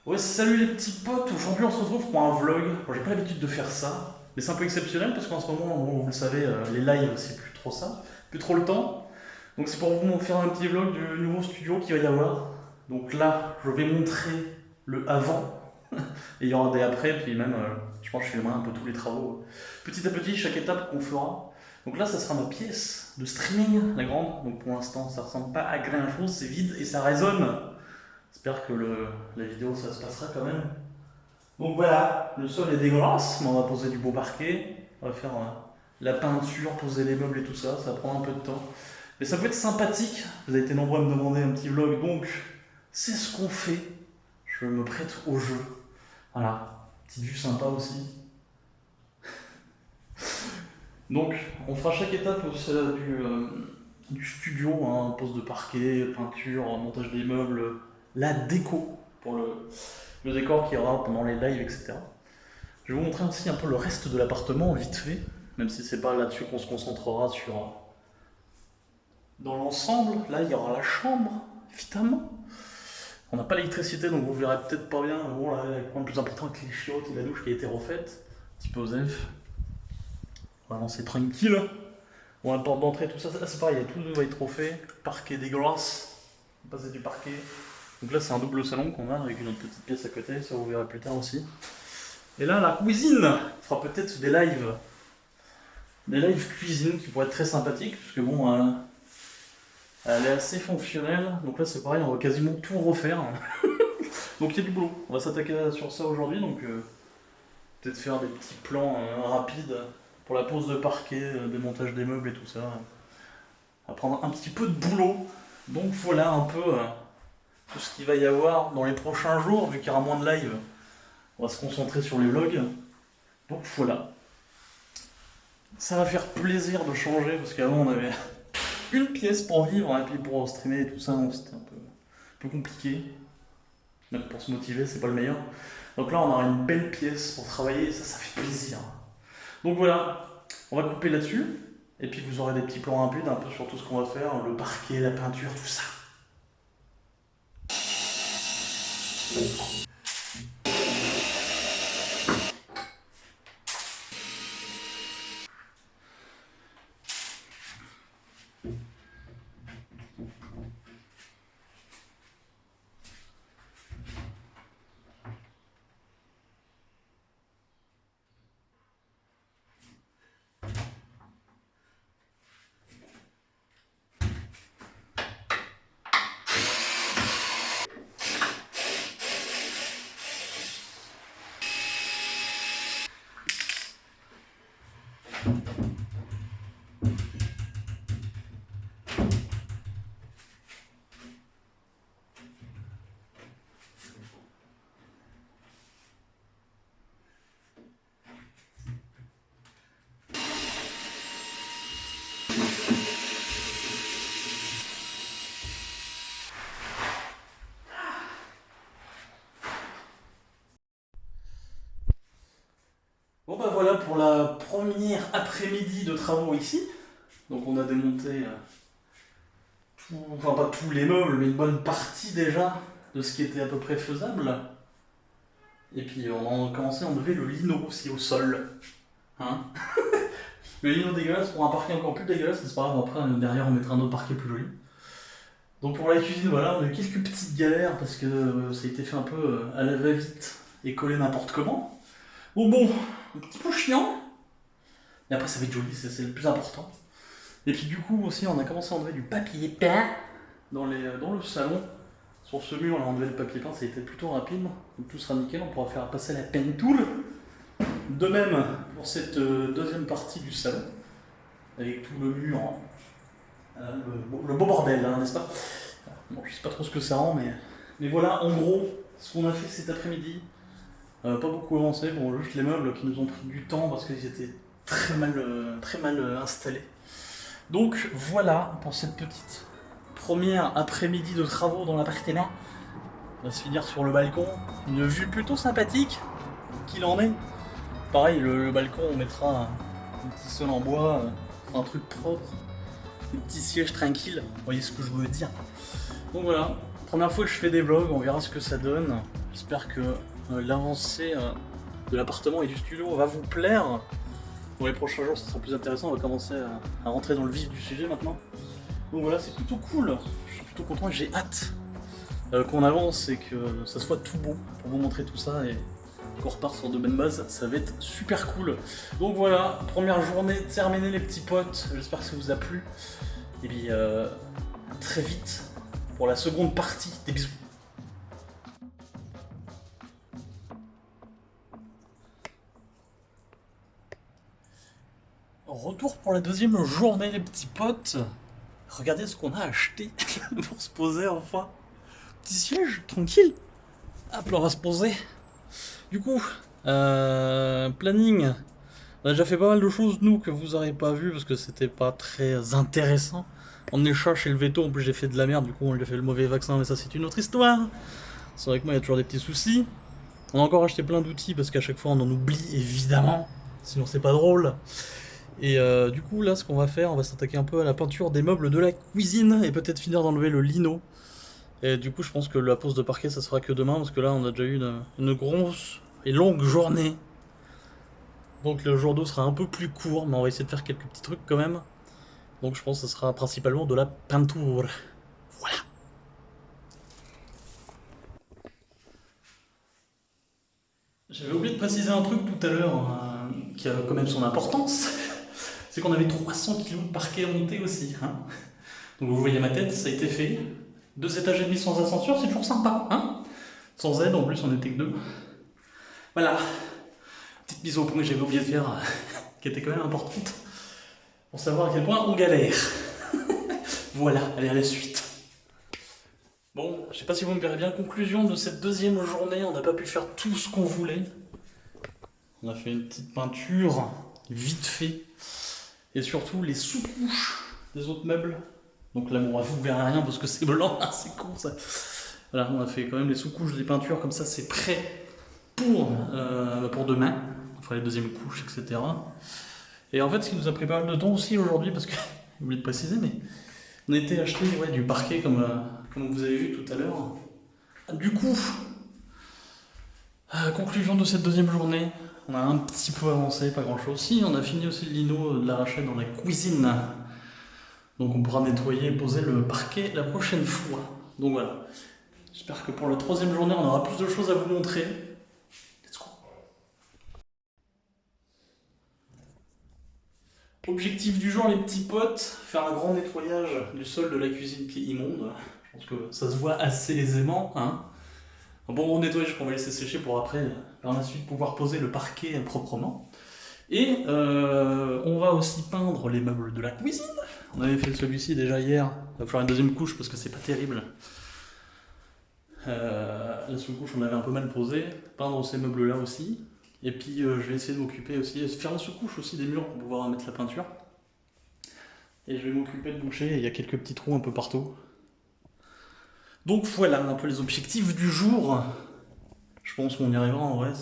Ouais, salut les petits potes, aujourd'hui on se retrouve pour un vlog. Bon, j'ai pas l'habitude de faire ça, mais c'est un peu exceptionnel parce qu'en ce moment, bon, vous le savez, les lives c'est plus trop ça, plus trop le temps. Donc c'est pour vous faire un petit vlog du nouveau studio qu'il va y avoir. Donc là, je vais montrer le avant, et il y aura des après, puis même, je pense que je filmerai un peu tous les travaux. Petit à petit, chaque étape qu'on fera. Donc là, ça sera ma pièce de streaming, la grande. Donc pour l'instant, ça ressemble pas à grand chose, c'est vide et ça résonne. J'espère que la vidéo ça se passera quand même. Donc voilà, le sol est dégueulasse, mais on va poser du beau parquet, on va faire la peinture, poser les meubles et tout ça, ça va prendre un peu de temps. Mais ça peut être sympathique, vous avez été nombreux à me demander un petit vlog, donc c'est ce qu'on fait. Je me prête au jeu. Voilà, petite vue sympa aussi. Donc on fera chaque étape du studio, hein, pose de parquet, peinture, montage des meubles, la déco pour le décor qu'il y aura pendant les lives, etc. Je vais vous montrer aussi un peu le reste de l'appartement, vite fait, même si c'est pas là-dessus qu'on se concentrera dans l'ensemble. Là, il y aura la chambre, évidemment. On n'a pas l'électricité, donc vous verrez peut-être pas bien. Bon, là, le point le plus important avec les chiottes et la douche qui a été refaite. Un petit peu aux elfes. On va avancer tranquille. Bon, la porte d'entrée, tout ça, c'est pareil, tout va être refait. Parquet dégueulasse. On va passer du parquet. Donc là, c'est un double salon qu'on a avec une autre petite pièce à côté, ça vous verrez plus tard aussi. Et là, la cuisine. On fera peut-être des lives. Des lives cuisine qui pourraient être très sympathiques, parce que bon, elle est assez fonctionnelle. Donc là, c'est pareil, on va quasiment tout refaire. Donc il y a du boulot. On va s'attaquer sur ça aujourd'hui, donc peut-être faire des petits plans rapides pour la pose de parquet, démontage des meubles et tout ça. On va prendre un petit peu de boulot. Donc voilà un peu tout ce qu'il va y avoir dans les prochains jours, vu qu'il y aura moins de live. On va se concentrer sur les vlogs. Donc voilà. Ça va faire plaisir de changer, parce qu'avant on avait une pièce pour vivre, et puis pour streamer et tout ça, c'était un peu compliqué. Même pour se motiver, c'est pas le meilleur. Donc là on aura une belle pièce pour travailler, et ça fait plaisir. Donc voilà, on va couper là-dessus. Et puis vous aurez des petits plans rapides un peu sur tout ce qu'on va faire, le parquet, la peinture, tout ça. Bon bah voilà pour la première après-midi de travaux ici. Donc on a démonté enfin pas tous les meubles, mais une bonne partie déjà de ce qui était à peu près faisable. Et puis on a commencé à enlever le lino aussi au sol. Hein. Le lino dégueulasse pour un parquet encore plus dégueulasse, mais c'est pas grave, après derrière on mettra un autre parquet plus joli. Donc pour la cuisine, voilà, on a eu quelques petites galères parce que ça a été fait un peu à la va-vite et collé n'importe comment. Bon, un petit peu chiant, mais après ça va être joli, c'est le plus important. Et puis du coup aussi on a commencé à enlever du papier peint dans le salon. Sur ce mur on a enlevé le papier peint, ça a été plutôt rapide. Donc tout sera nickel, on pourra faire passer la peinture. De même pour cette deuxième partie du salon, avec tout le mur, le beau bordel, hein, n'est-ce pas? Bon, je sais pas trop ce que ça rend, mais voilà en gros ce qu'on a fait cet après-midi. Pas beaucoup avancé, bon juste les meubles qui nous ont pris du temps parce qu'ils étaient très mal installés. Donc voilà pour cette petite première après-midi de travaux dans l'appartement. On va se finir sur le balcon, une vue plutôt sympathique qu'il en est. Pareil, le balcon on mettra un petit sol en bois, un truc propre, des petits sièges tranquilles, vous voyez ce que je veux dire. Donc voilà, première fois que je fais des vlogs, on verra ce que ça donne. J'espère que l'avancée de l'appartement et du studio va vous plaire. Dans les prochains jours, ça sera plus intéressant. On va commencer à rentrer dans le vif du sujet maintenant. Donc voilà, c'est plutôt cool. Je suis plutôt content et j'ai hâte qu'on avance et que ça soit tout beau pour vous montrer tout ça et qu'on repart sur de bonnes bases. Ça va être super cool. Donc voilà, première journée terminée les petits potes. J'espère que ça vous a plu. Et puis très vite pour la seconde partie. Des bisous. Retour pour la deuxième journée les petits potes. Regardez ce qu'on a acheté pour se poser enfin. Petit siège, tranquille. Hop là, on va se poser. Du coup, planning. On a déjà fait pas mal de choses nous que vous n'aurez pas vu parce que c'était pas très intéressant. On est chat chez le veto, en plus j'ai fait de la merde, du coup on lui a fait le mauvais vaccin, mais ça c'est une autre histoire. C'est vrai que moi il y a toujours des petits soucis. On a encore acheté plein d'outils parce qu'à chaque fois on en oublie évidemment, sinon c'est pas drôle. Et du coup là ce qu'on va faire, on va s'attaquer un peu à la peinture des meubles de la cuisine et peut-être finir d'enlever le lino. Et du coup je pense que la pose de parquet ça se fera que demain parce que là on a déjà eu une grosse et longue journée. Donc le jour d'eau sera un peu plus court, mais on va essayer de faire quelques petits trucs quand même. Donc je pense que ce sera principalement de la peinture. Voilà. J'avais oublié de préciser un truc tout à l'heure qui a quand même son importance. C'est qu'on avait 300 kg de parquet à monter aussi. Hein. Donc vous voyez ma tête, ça a été fait. 2 étages et demi sans ascenseur, c'est toujours sympa. Hein, sans aide, en plus on était que 2. Voilà. Petite mise au point que j'avais oublié de faire, qui était quand même importante. Pour savoir à quel point on galère. Voilà, allez à la suite. Bon, je sais pas si vous me verrez bien, conclusion de cette deuxième journée, on n'a pas pu faire tout ce qu'on voulait. On a fait une petite peinture, vite fait. Et surtout les sous-couches des autres meubles. Donc là, bon, vous verrez rien parce que c'est blanc, hein, c'est con ça. Voilà, on a fait quand même les sous-couches des peintures, comme ça c'est prêt pour demain. On fera les deuxièmes couches, etc. Et en fait, ce qui nous a pris pas mal de temps aussi aujourd'hui, parce que, j'ai oublié de préciser, mais on a été acheter du parquet comme vous avez vu tout à l'heure. Du coup, conclusion de cette deuxième journée, on a un petit peu avancé, pas grand chose. Si, on a fini aussi le lino de l'arrachet dans la cuisine. Donc on pourra nettoyer et poser le parquet la prochaine fois. Donc voilà. J'espère que pour la troisième journée, on aura plus de choses à vous montrer. Let's go. Objectif du jour les petits potes, faire un grand nettoyage du sol de la cuisine qui est immonde. Je pense que ça se voit assez aisément. Hein. Un bon gros nettoyage qu'on va laisser sécher pour après, par la suite, pouvoir poser le parquet proprement. Et on va aussi peindre les meubles de la cuisine. On avait fait celui-ci déjà hier. Il va falloir une deuxième couche parce que c'est pas terrible. La sous-couche on avait un peu mal posé. Peindre ces meubles là aussi. Et puis je vais essayer de m'occuper aussi, faire la sous-couche aussi des murs pour pouvoir mettre la peinture. Et je vais m'occuper de boucher, il y a quelques petits trous un peu partout. Donc voilà un peu les objectifs du jour. Je pense qu'on y arrivera en vrai,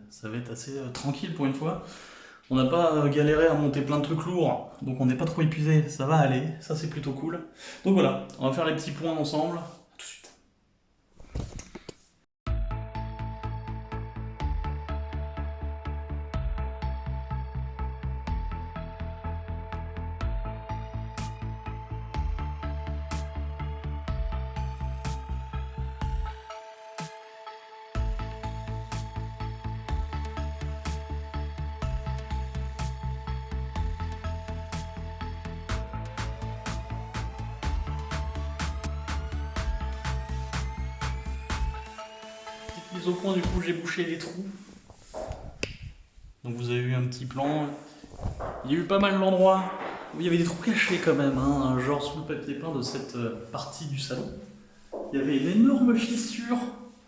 ça va être assez tranquille pour une fois. On n'a pas galéré à monter plein de trucs lourds, donc on n'est pas trop épuisé, ça va aller, ça c'est plutôt cool. Donc voilà, on va faire les petits points ensemble. Tout de suite. Mise au point, du coup j'ai bouché les trous. Donc vous avez vu un petit plan. Il y a eu pas mal d'endroits où il y avait des trous cachés quand même, hein, genre sous le papier peint de cette partie du salon. Il y avait une énorme fissure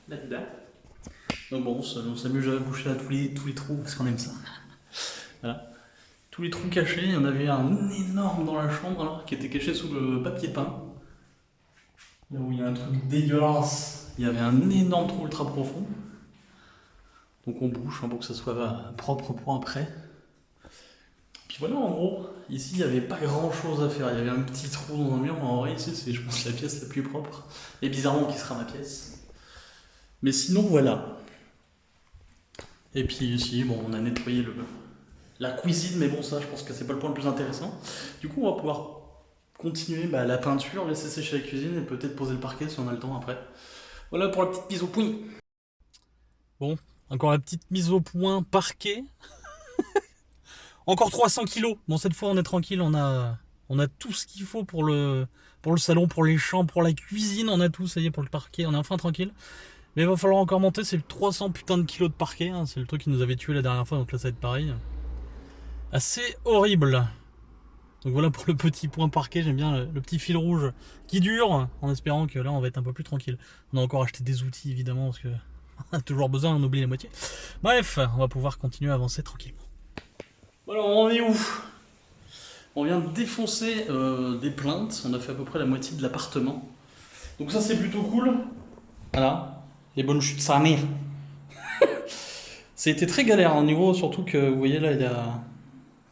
là-dedans. Donc bon, on s'amuse à boucher là tous les trous parce qu'on aime ça. Voilà. Tous les trous cachés, il y en avait un énorme dans la chambre là, qui était caché sous le papier peint. Là où il y a un truc dégueulasse, il y avait un énorme trou ultra profond. Donc on bouche pour que ça soit propre pour après. Puis voilà, en gros, ici il n'y avait pas grand chose à faire. Il y avait un petit trou dans un mur, mais en vrai ici c'est je pense la pièce la plus propre. Et bizarrement qui sera ma pièce. Mais sinon, voilà. Et puis ici, bon, on a nettoyé la cuisine, mais bon, ça, je pense que c'est pas le point le plus intéressant. Du coup, on va pouvoir continuer la peinture, laisser sécher la cuisine et peut-être poser le parquet si on a le temps après. Voilà pour la petite mise au point. Bon, encore la petite mise au point parquet. Encore 300 kilos. Bon, cette fois, on est tranquille, on a tout ce qu'il faut pour le salon, pour les chambres, pour la cuisine, on a tout, ça y est, pour le parquet, on est enfin tranquille. Mais il va falloir encore monter, c'est 300 putain de kilos de parquet, hein, c'est le truc qui nous avait tué la dernière fois, donc là ça va être pareil. Assez horrible. Donc voilà pour le petit point parquet, j'aime bien le petit fil rouge qui dure, en espérant que là on va être un peu plus tranquille. On a encore acheté des outils évidemment, parce que on a toujours besoin, on oublie la moitié. Bref, on va pouvoir continuer à avancer tranquillement. Alors on est où? On vient de défoncer des plaintes, on a fait à peu près la moitié de l'appartement. Donc ça c'est plutôt cool. Voilà, les bonnes chutes sa mère. Ça a été très galère en niveau, surtout que vous voyez là il y a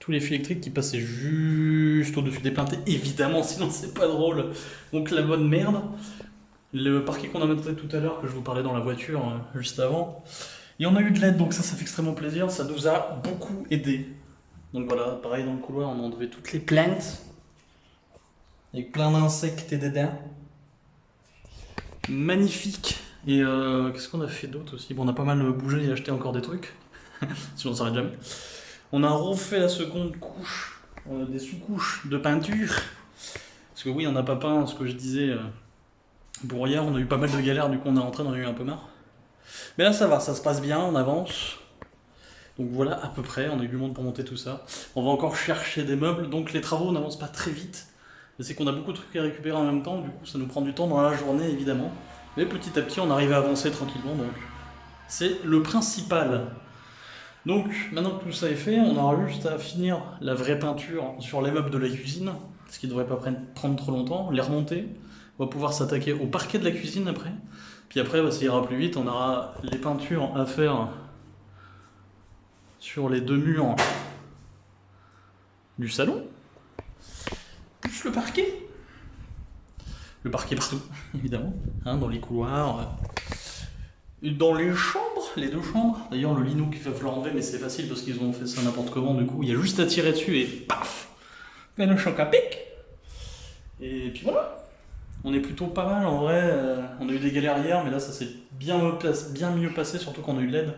tous les fils électriques qui passaient juste au-dessus des plaintes, évidemment, sinon c'est pas drôle. Donc la bonne merde. Le parquet qu'on a monté tout à l'heure, que je vous parlais dans la voiture juste avant. Et on a eu de l'aide, donc ça fait extrêmement plaisir, ça nous a beaucoup aidé. Donc voilà, pareil dans le couloir, on a enlevé toutes les plantes. Avec plein d'insectes et d'édins. Magnifique. Et qu'est-ce qu'on a fait d'autre aussi? Bon, on a pas mal bougé et acheté encore des trucs. Sinon on s'arrête jamais. On a refait la seconde couche, des sous-couches de peinture. Parce que oui, on n'a pas peint, ce que je disais. Pour hier, on a eu pas mal de galères, du coup on est rentré, on en a eu un peu marre. Mais là ça va, ça se passe bien, on avance. Donc voilà à peu près, on a eu du monde pour monter tout ça. On va encore chercher des meubles, donc les travaux n'avancent pas très vite. Mais c'est qu'on a beaucoup de trucs à récupérer en même temps, du coup ça nous prend du temps dans la journée évidemment. Mais petit à petit on arrive à avancer tranquillement, donc c'est le principal. Donc maintenant que tout ça est fait, on aura juste à finir la vraie peinture sur les meubles de la cuisine, ce qui ne devrait pas prendre trop longtemps, les remonter. On va pouvoir s'attaquer au parquet de la cuisine après. Puis après, ça ira plus vite, on aura les peintures à faire sur les deux murs du salon, plus le parquet. Le parquet partout, évidemment, hein, dans les couloirs, dans les chambres, les deux chambres. D'ailleurs, le lino qu'il va falloir enlever, mais c'est facile parce qu'ils ont fait ça n'importe comment, du coup, il y a juste à tirer dessus et paf, fait le choc à pic. Et puis voilà. On est plutôt pas mal en vrai, on a eu des galères hier, mais là ça s'est bien mieux passé, surtout qu'on a eu de l'aide.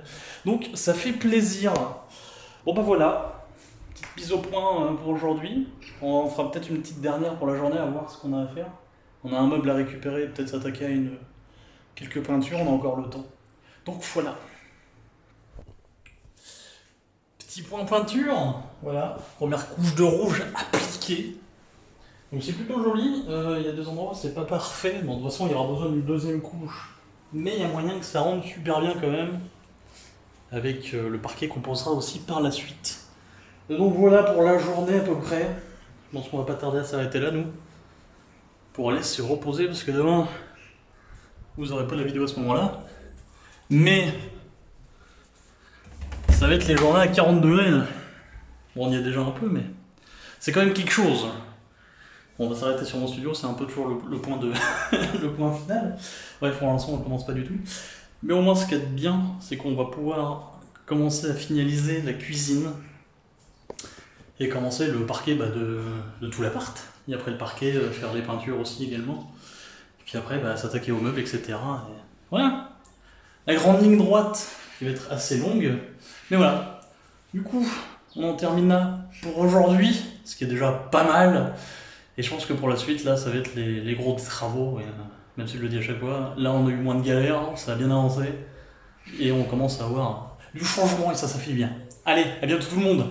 Donc ça fait plaisir. Bon bah voilà, petite mise au point pour aujourd'hui. On fera peut-être une petite dernière pour la journée à voir ce qu'on a à faire. On a un meuble à récupérer, peut-être s'attaquer à quelques peintures, on a encore le temps. Donc voilà. Petit point peinture, voilà, première couche de rouge appliquée. Donc c'est plutôt joli, il y a des endroits où c'est pas parfait, bon de toute façon il y aura besoin d'une deuxième couche, mais il y a moyen que ça rende super bien quand même, avec le parquet qu'on posera aussi par la suite. Et donc voilà pour la journée à peu près, je pense qu'on va pas tarder à s'arrêter là nous, pour aller se reposer parce que demain, vous aurez pas la vidéo à ce moment-là, mais ça va être les journées à 40 degrés. Bon on y est déjà un peu, mais c'est quand même quelque chose. On va s'arrêter sur mon studio, c'est un peu toujours le point, le point final. Bref, pour l'instant, on ne commence pas du tout. Mais au moins, ce qui est bien, c'est qu'on va pouvoir commencer à finaliser la cuisine et commencer le parquet de tout l'appart. Et après le parquet, faire les peintures aussi également. Et puis après, s'attaquer aux meubles, etc. Et voilà, la grande ligne droite qui va être assez longue. Mais voilà, du coup, on en termine là pour aujourd'hui, ce qui est déjà pas mal. Et je pense que pour la suite, là, ça va être les gros travaux, et, même si je le dis à chaque fois, là on a eu moins de galères, ça a bien avancé, et on commence à avoir du changement, et ça fait bien. Allez, à bientôt tout le monde!